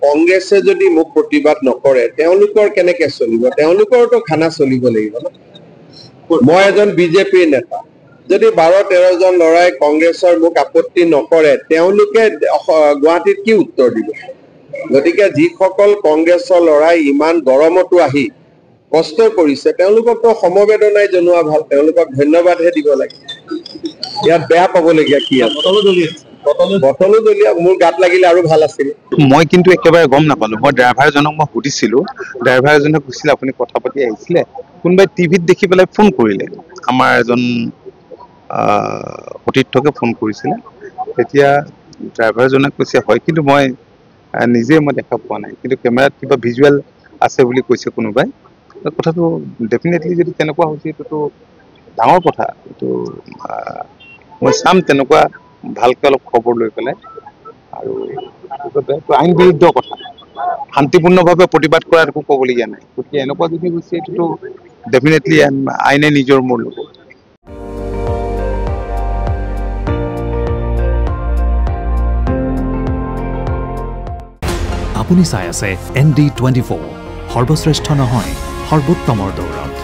কংগ্ৰেছে যদি মোক প্ৰতিবাদ নকৰে তেওঁলোকৰ কেনেকে চলিব তেওঁলোকৰতো খানা চলিব লাগিব ন মই এজন বিজেপিৰ নেতা যদি 12-13 জন লৰাই কংগ্ৰেছৰ মোক আপত্তি নকৰে তেওঁলোকে গুৱাহাটীত কি উত্তৰ দিব গতিকে যিসকল কংগ্ৰেছৰ লৰাই ইমান গৰমতো আহি কষ্ট কৰিছে তেওঁলোককতো সমবেদনাই জনোৱা ভাল তেওঁলোকক ধন্যবাদহে দিব লাগে ইয়াত বেয়া পাবলগীয়া কি আছে বটলো দলিয়া মোৰ গাত লাগিলে আৰু ভাল আছিল মই কিন্তু একেবাৰে গম নাপালো মই ড্ৰাইভাৰজনক মই সুধিছিলো ড্ৰাইভাৰজনে কৈছিল আপুনি কথা পাতি আহিছিলে কোনবাই টিভিত দেখি পেলাই ফোন কৰিলে আমাৰ এজন সতীৰ্থকে ফোন কৰিছিলে তেতিয়া ড্ৰাইভাৰজনে কৈছে হয় কিন্তু মই নিজে মই দেখা পোৱা নাই কিন্তু কেমেৰাত কিবা ভিজুৱেল আছে বুলি কৈছে কোনোবাই কথাটো ডেফিনেটলি যদি তেনেকুৱা হৈছে এইটোতো ডাঙৰ কথা এইটো মই চাম তেনেকুৱা ভালকে অলপ খবৰ লৈ পেলাই আৰু আইন বিৰুদ্ধ কথা শান্তিপূৰ্ণভাৱে প্ৰতিবাদ কৰাৰ একো ক'বলগীয়া নাই গতিকে এনেকুৱা যদি হৈছে এইটোতো ডেফিনেটলি আইনে নিজৰ মূল ল'ব আপুনি চাই আছে ND24 সৰ্বশ্ৰেষ্ঠ নহয় সৰ্বোত্তমৰ দৌৰত